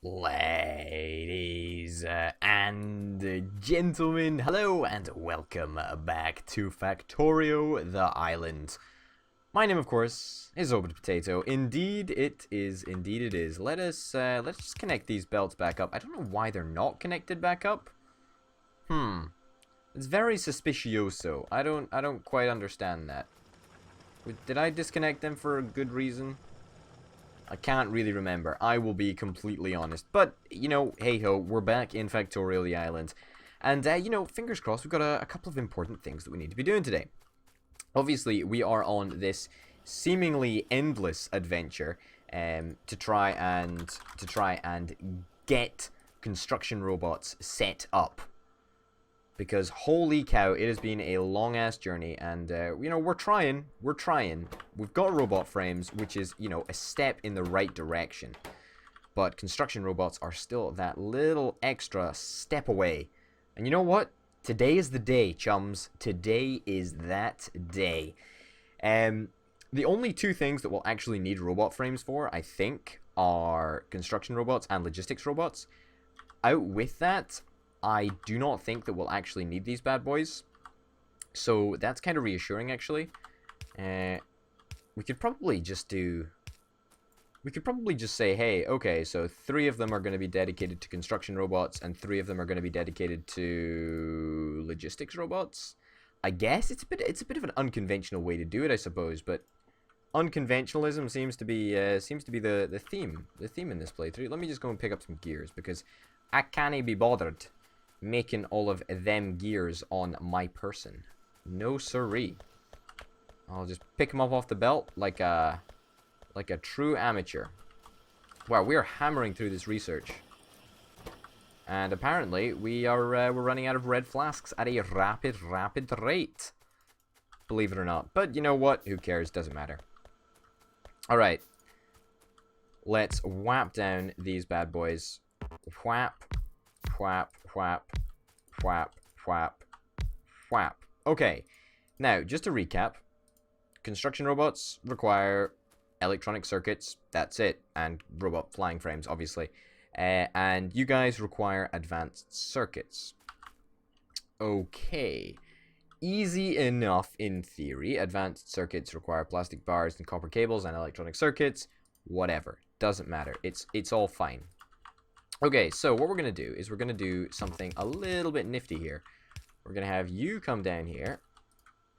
Ladies and gentlemen, hello and welcome back to Factorio, the island. My name, of course, is Orbit Potato. Indeed, it is. Indeed, it is. Let's just connect these belts back up. I don't know why they're not connected back up. It's very suspicioso. I don't quite understand that. Did I disconnect them for a good reason? I can't really remember. I will be completely honest. But, you know, hey-ho, we're back in Factorio, the island. And, you know, fingers crossed, we've got a couple of important things that we need to be doing today. Obviously, we are on this seemingly endless adventure to try and get construction robots set up. Because, holy cow, it has been a long-ass journey, and, you know, we're trying. We've got robot frames, which is, you know, a step in the right direction. But construction robots are still that little extra step away. And you know what? Today is the day, chums. Today is that day. The only two things that we'll actually need robot frames for, I think, are construction robots and logistics robots. Out with that, I do not think that we'll actually need these bad boys. So that's kind of reassuring, actually. We could probably just do... We could probably just say, hey, okay, so 3 of them are going to be dedicated to construction robots, and 3 of them are going to be dedicated to logistics robots. I guess it's a bit of an unconventional way to do it, I suppose, but unconventionalism seems to be the theme in this playthrough. Let me just go and pick up some gears, because I can't be bothered making all of them gears on my person. No siree. I'll just pick them up off the belt like a true amateur. Wow, we are hammering through this research. And apparently we're running out of red flasks at a rapid rate. Believe it or not. But you know what? Who cares? Doesn't matter. Alright. Let's whap down these bad boys. Whap. Whap, whap, whap, whap, whap. Okay, now, just to recap, construction robots require electronic circuits, that's it, and robot flying frames, obviously. And you guys require advanced circuits. Okay, easy enough in theory. Advanced circuits require plastic bars and copper cables and electronic circuits. Whatever, doesn't matter, it's all fine. Okay, so what we're going to do is we're going to do something a little bit nifty here. We're going to have you come down here.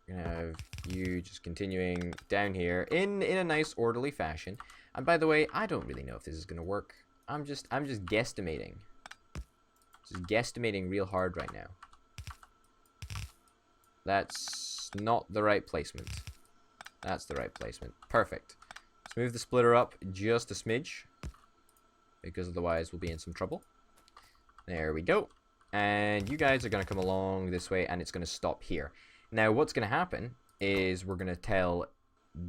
We're going to have you just continuing down here in a nice orderly fashion. And by the way, I don't really know if this is going to work. I'm just guesstimating. Just guesstimating real hard right now. That's not the right placement. That's the right placement. Perfect. Let's move the splitter up just a smidge, because otherwise we'll be in some trouble. There we go. And you guys are going to come along this way, and it's going to stop here. Now, what's going to happen is we're going to tell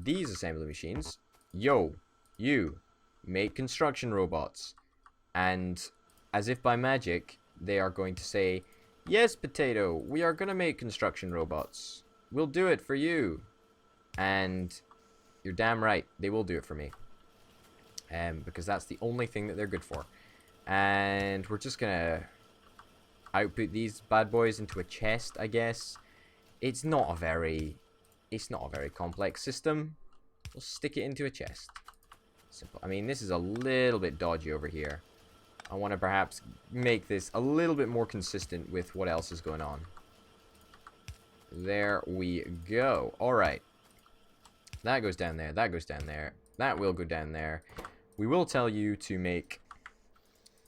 these assembly machines, yo, you, make construction robots. And as if by magic, they are going to say, yes, Potato, we are going to make construction robots. We'll do it for you. And you're damn right, they will do it for me. Because that's the only thing that they're good for. And we're just gonna output these bad boys into a chest, I guess. It's not a very complex system. We'll stick it into a chest. Simple. I mean, this is a little bit dodgy over here. I want to perhaps make this a little bit more consistent with what else is going on. There we go. Alright. That goes down there. That goes down there. That will go down there. We will tell you to make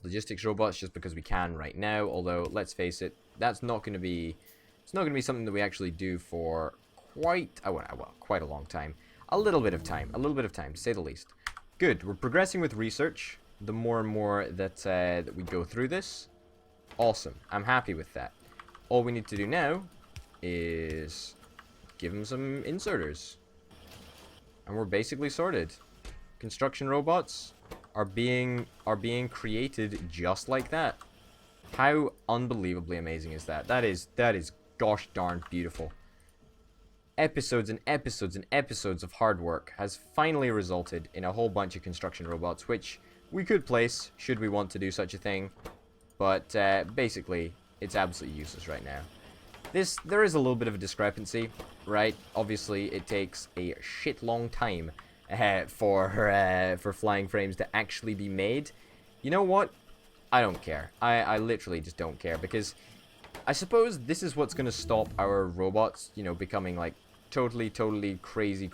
logistics robots just because we can right now, although let's face it, that's not going to be something that we actually do for quite a long time. A little bit of time to say the least. Good. We're progressing with research. The more and more that that we go through this, awesome. I'm happy with that. All we need to do now is give them some inserters, and we're basically sorted. Construction robots are being created just like that. How unbelievably amazing is that? That is gosh darn beautiful. Episodes and episodes and episodes of hard work has finally resulted in a whole bunch of construction robots, which we could place, should we want to do such a thing. But basically, it's absolutely useless right now. There is a little bit of a discrepancy, right? Obviously, it takes a shit long time for flying frames to actually be made. You know what? I don't care. I literally just don't care, because I suppose this is what's going to stop our robots, you know, becoming like totally crazy,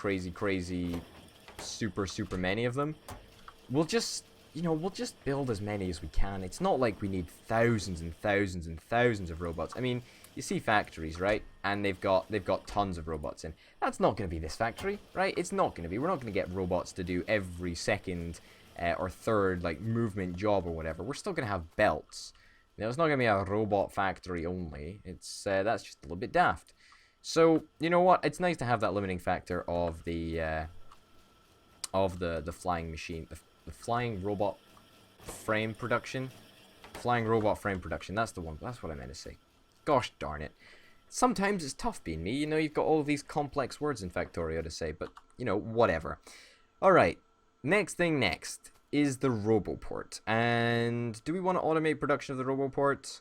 super many of them. We'll just, you know, we'll just build as many as we can. It's not like we need thousands and thousands of robots. I mean, you see factories, right? And they've got tons of robots in. That's not going to be this factory, right? It's not going to be. We're not going to get robots to do every second or third, like, movement job or whatever. We're still going to have belts. Now, it's not going to be a robot factory only. It's that's just a little bit daft. So, you know what? It's nice to have that limiting factor of the flying machine, the flying robot frame production. Flying robot frame production. That's the one. That's what I meant to say. Gosh darn it. Sometimes it's tough being me. You know, you've got all these complex words in Factorio to say, but, you know, whatever. Alright, next thing next is the Roboport. And do we want to automate production of the Roboport?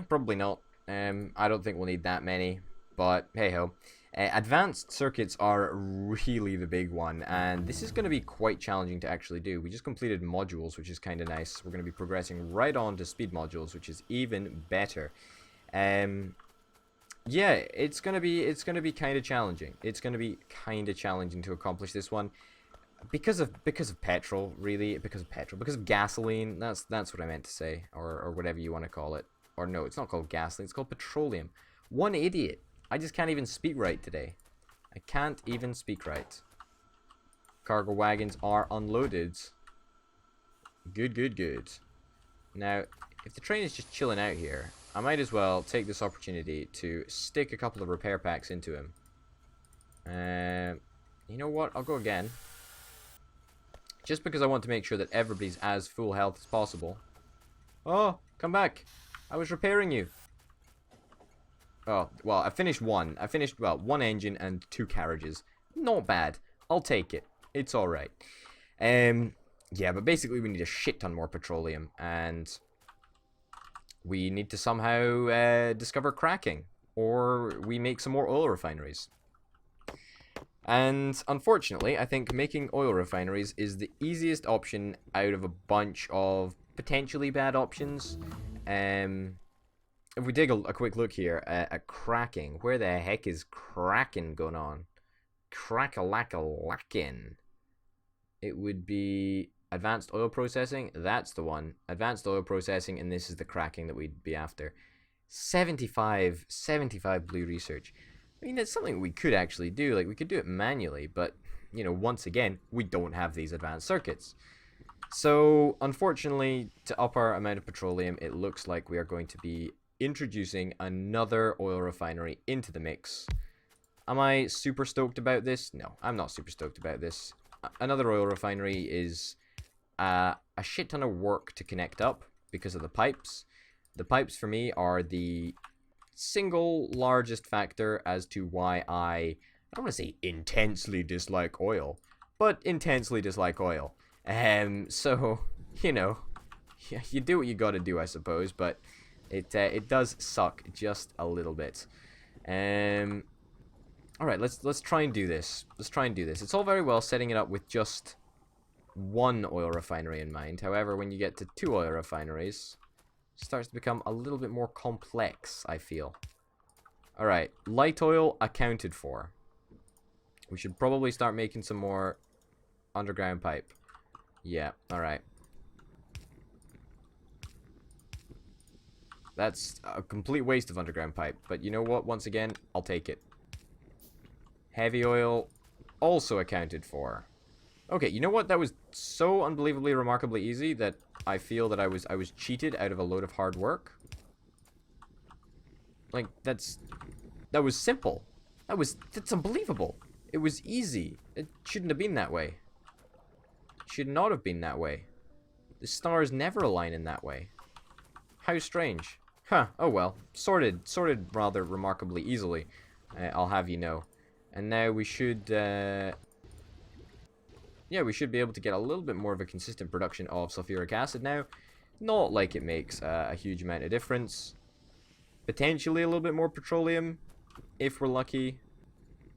Probably not. I don't think we'll need that many, but hey-ho. Advanced circuits are really the big one, and this is going to be quite challenging to actually do. We just completed modules, which is kind of nice. We're going to be progressing right on to speed modules, which is even better. Yeah, it's going to be kind of challenging. It's going to be kind of challenging to accomplish this one because of petrol, really, because of gasoline. That's what I meant to say, or whatever you want to call it. Or no, it's not called gasoline. It's called petroleum. One idiot. I just can't even speak right today. I can't even speak right. Cargo wagons are unloaded. Good. Now, if the train is just chilling out here, I might as well take this opportunity to stick a couple of repair packs into him. You know what? I'll go again. Just because I want to make sure that everybody's as full health as possible. Oh, come back. I was repairing you. Oh, well, I finished one. Well, one engine and 2 carriages. Not bad. I'll take it. It's alright. Yeah, but basically we need a shit ton more petroleum. And we need to somehow discover cracking. Or we make some more oil refineries. And unfortunately, I think making oil refineries is the easiest option out of a bunch of potentially bad options. If we take a quick look here at cracking, where the heck is cracking going on? Crack-a-lack-a-lackin'. It would be advanced oil processing. That's the one. Advanced oil processing, and this is the cracking that we'd be after. 75 blue research. I mean, that's something we could actually do. Like, we could do it manually, but, you know, once again, we don't have these advanced circuits. So, unfortunately, to up our amount of petroleum, it looks like we are going to be introducing another oil refinery into the mix. Am I super stoked about this? No, I'm not super stoked about this. Another oil refinery is a shit ton of work to connect up because of the pipes. The pipes for me are the single largest factor as to why I don't want to say intensely dislike oil, but intensely dislike oil. So, you know, you do what you gotta do, I suppose, but it does suck just a little bit. Alright, let's try and do this. It's all very well setting it up with just one oil refinery in mind. However, when you get to 2 oil refineries, it starts to become a little bit more complex, I feel. Alright, light oil accounted for. We should probably start making some more underground pipe. Yeah, alright. That's a complete waste of underground pipe, but you know what? Once again, I'll take it. Heavy oil, also accounted for. Okay, you know what? That was so unbelievably, remarkably easy that I feel that I was cheated out of a load of hard work. Like, that was simple. That's unbelievable. It was easy. It shouldn't have been that way. It should not have been that way. The stars never align in that way. How strange. Huh, oh well. Sorted rather remarkably easily, I'll have you know. And now we should, yeah, we should be able to get a little bit more of a consistent production of sulfuric acid now. Not like it makes a huge amount of difference. Potentially a little bit more petroleum, if we're lucky,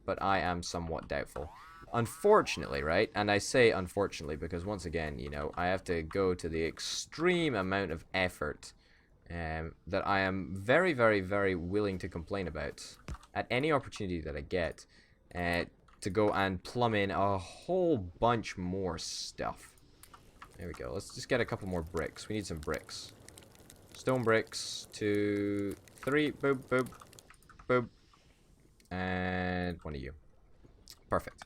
but I am somewhat doubtful. Unfortunately, right? And I say unfortunately because, once again, you know, I have to go to the extreme amount of effort that I am very, very, very willing to complain about at any opportunity that I get to go and plumb in a whole bunch more stuff. There we go. Let's just get a couple more bricks. We need some bricks. Stone bricks. 2, 3. Boop, boop, boop. And one of you. Perfect.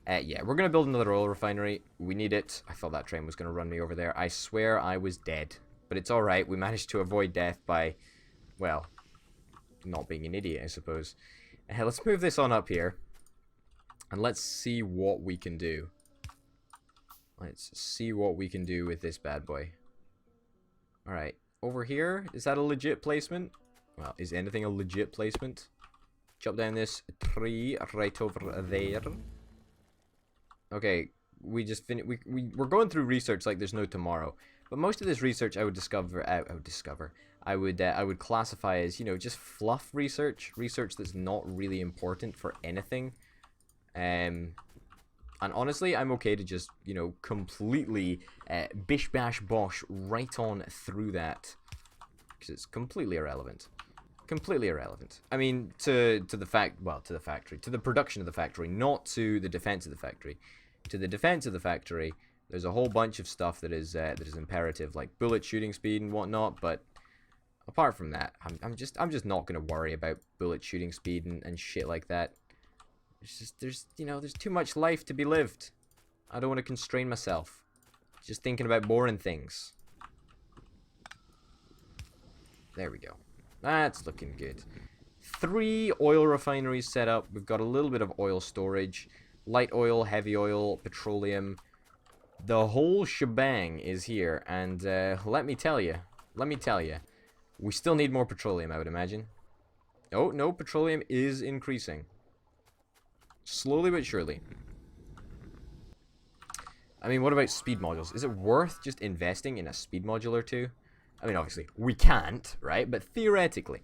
Yeah, we're going to build another oil refinery. We need it. I thought that train was going to run me over there. I swear I was dead. But it's alright. We managed to avoid death by, well, not being an idiot, I suppose. Let's move this on up here. And let's see what we can do. Let's see what we can do with this bad boy. Alright. Over here, is that a legit placement? Well, is anything a legit placement? Chop down this tree right over there. Okay, we just finished. We're going through research like there's no tomorrow. But most of this research I would classify as, you know, just fluff research that's not really important for anything. And honestly, I'm okay to just, you know, completely bish bash bosh right on through that, because it's completely irrelevant. Completely irrelevant. I mean, to the factory, to the production of the factory, not to the defense of the factory. To the defense of the factory, there's a whole bunch of stuff that is imperative, like bullet shooting speed and whatnot. But apart from that, I'm just not gonna worry about bullet shooting speed and shit like that. It's just there's too much life to be lived. I don't want to constrain myself. Just thinking about boring things. There we go. That's looking good. 3 oil refineries set up. We've got a little bit of oil storage. Light oil, heavy oil, petroleum. The whole shebang is here. And let me tell you. We still need more petroleum, I would imagine. Oh, no, petroleum is increasing. Slowly but surely. I mean, what about speed modules? Is it worth just investing in a speed module or two? I mean, obviously, we can't, right? But theoretically,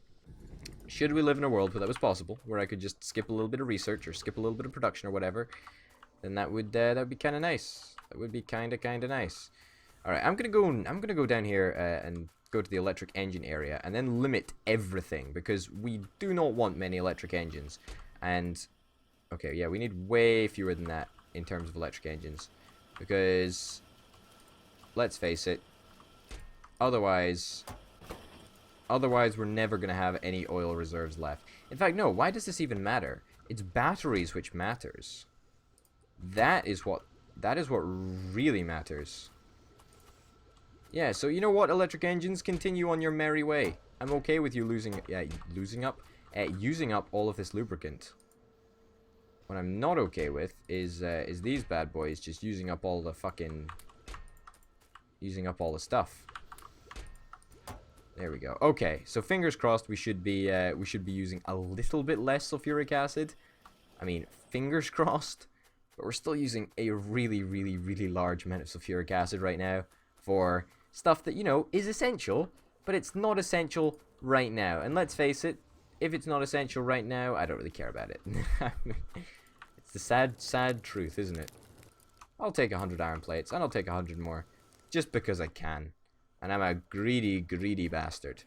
should we live in a world where that was possible, where I could just skip a little bit of research or skip a little bit of production or whatever, then that would be kind of nice. That would be kind of nice. All right, I'm gonna go down here and go to the electric engine area and then limit everything, because we do not want many electric engines. And okay, yeah, we need way fewer than that in terms of electric engines, because let's face it. Otherwise, we're never going to have any oil reserves left. In fact, no, why does this even matter? It's batteries which matters. That is what really matters. Yeah, so you know what, electric engines, continue on your merry way. I'm okay with you using up all of this lubricant. What I'm not okay with is these bad boys just using up all the stuff. There we go. Okay, so fingers crossed we should be using a little bit less sulfuric acid. I mean, fingers crossed, but we're still using a really, really, really large amount of sulfuric acid right now for stuff that, you know, is essential, but it's not essential right now. And let's face it, if it's not essential right now, I don't really care about it. It's the sad, sad truth, isn't it? I'll take 100 iron plates, and I'll take 100 more, just because I can. And I'm a greedy, greedy bastard.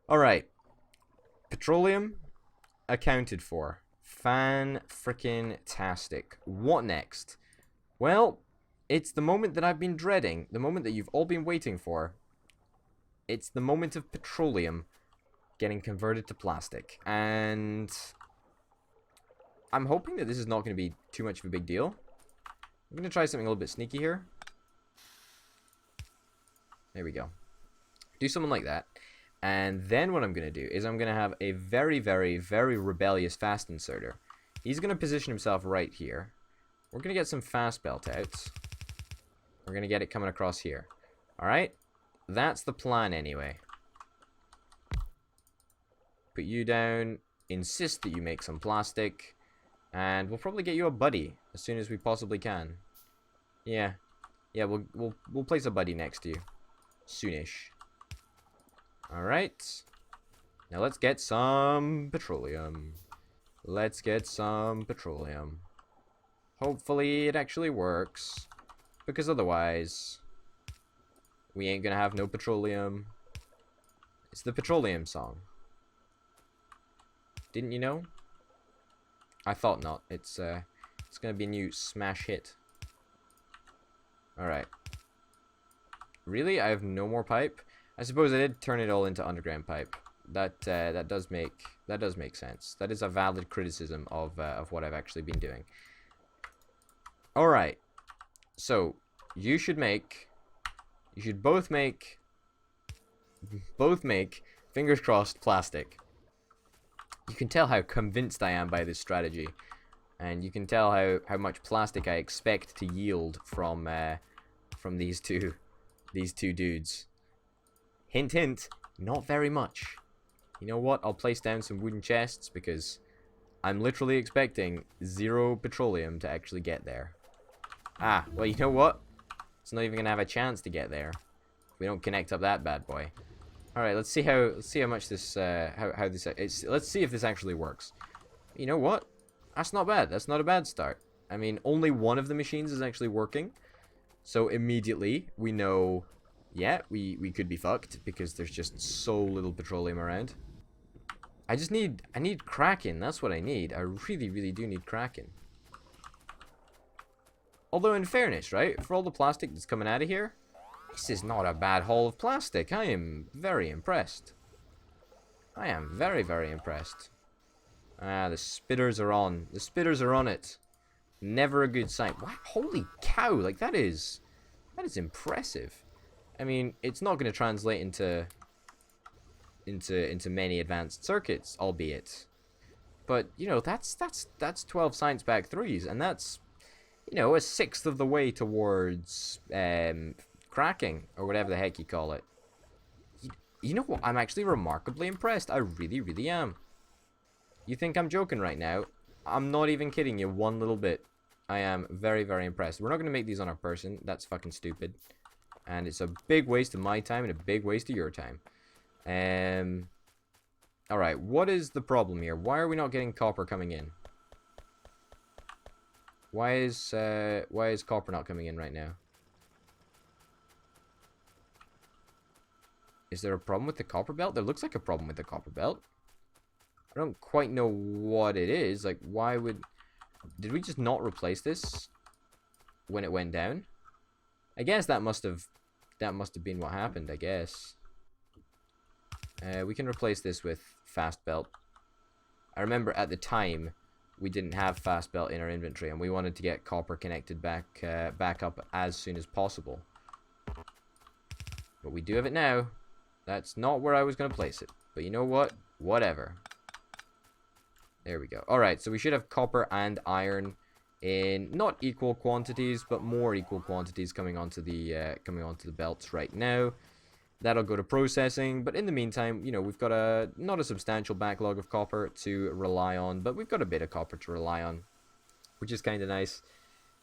Alright. Petroleum accounted for. Fan-frickin-tastic. What next? Well, it's the moment that I've been dreading. The moment that you've all been waiting for. It's the moment of petroleum getting converted to plastic. And I'm hoping that this is not going to be too much of a big deal. I'm going to try something a little bit sneaky here. There we go. Do something like that. And then what I'm going to do is I'm going to have a very, very, very rebellious fast inserter. He's going to position himself right here. We're going to get some fast belt outs. We're going to get it coming across here. Alright? That's the plan anyway. Put you down. Insist that you make some plastic. And we'll probably get you a buddy. as soon as we possibly can. Yeah. Yeah, we'll place a buddy next to you. Soonish. Alright. Now let's get some petroleum. Let's get some petroleum. Hopefully it actually works. Because otherwise, we ain't gonna have no petroleum. It's the petroleum song. Didn't you know? I thought not. It's gonna be a new smash hit. Alright. Really? I have no more pipe? I suppose I did turn it all into underground pipe. That does make sense. That is a valid criticism of what I've actually been doing. Alright. So, you should both make, fingers crossed, plastic. You can tell how convinced I am by this strategy. And you can tell how much plastic I expect to yield from these two dudes. Hint, hint, not very much. You know what? I'll place down some wooden chests because I'm literally expecting 0 petroleum to actually get there. Ah, well, you know what? It's not even gonna have a chance to get there if we don't connect up that bad boy. All right, let's see how much this let's see if this actually works. You know what? That's not bad. That's not a bad start. I mean, only one of the machines is actually working, so immediately we know, yeah, we could be fucked because there's just so little petroleum around. I need cracking. That's what I need. I really do need cracking. Although in fairness, right, for all the plastic that's coming out of here, this is not a bad haul of plastic. I am very impressed. I am very impressed. Ah, the spitters are on. The spitters are on it. Never a good sign. Wow, holy cow! Like that is impressive. I mean, it's not going to translate into many advanced circuits, albeit. But you know, that's 12 science pack 3s, and that's, you know, a sixth of the way towards cracking, or whatever the heck you call it. You know what? I'm actually remarkably impressed. I really am. You think I'm joking right now? I'm not even kidding you one little bit. I am very impressed. We're not going to make these on our person. That's fucking stupid. And it's a big waste of my time and a big waste of your time. Alright, what is the problem here? Why are we not getting copper coming in? Why is copper not coming in right now? Is there a problem with the copper belt? There looks like a problem with the copper belt. I don't quite know what it is. Like, why would... Did we just not replace this when it went down? I guess that must have been what happened, I guess. We can replace this with fast belt. I remember at the time we didn't have fast belt in our inventory, and we wanted to get copper connected back up as soon as possible. But we do have it now. That's not where I was going to place it. But you know what? Whatever. There we go. Alright, so we should have copper and iron in not equal quantities, but more equal quantities coming onto the belts right now. That'll go to processing, but in the meantime, you know, we've got not a substantial backlog of copper to rely on, but we've got a bit of copper to rely on, which is kind of nice.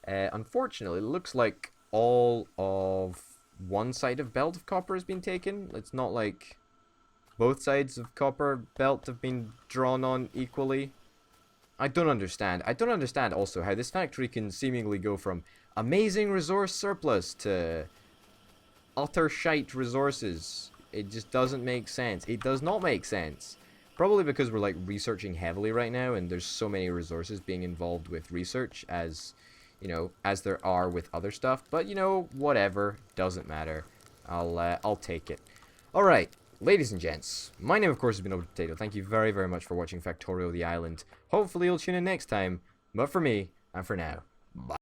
Unfortunately, it looks like all of one side of belt of copper has been taken. It's not like both sides of copper belt have been drawn on equally. I don't understand. I don't understand also how this factory can seemingly go from amazing resource surplus to utter shite resources. It just doesn't make sense. It does not make sense. Probably because we're like researching heavily right now, and there's so many resources being involved with research as, you know, as there are with other stuff. But you know, whatever, doesn't matter. I'll take it. All right. Ladies and gents, my name of course has been Potato. Thank you very much for watching Factorio the Island. Hopefully you'll tune in next time, but for me, and for now, bye.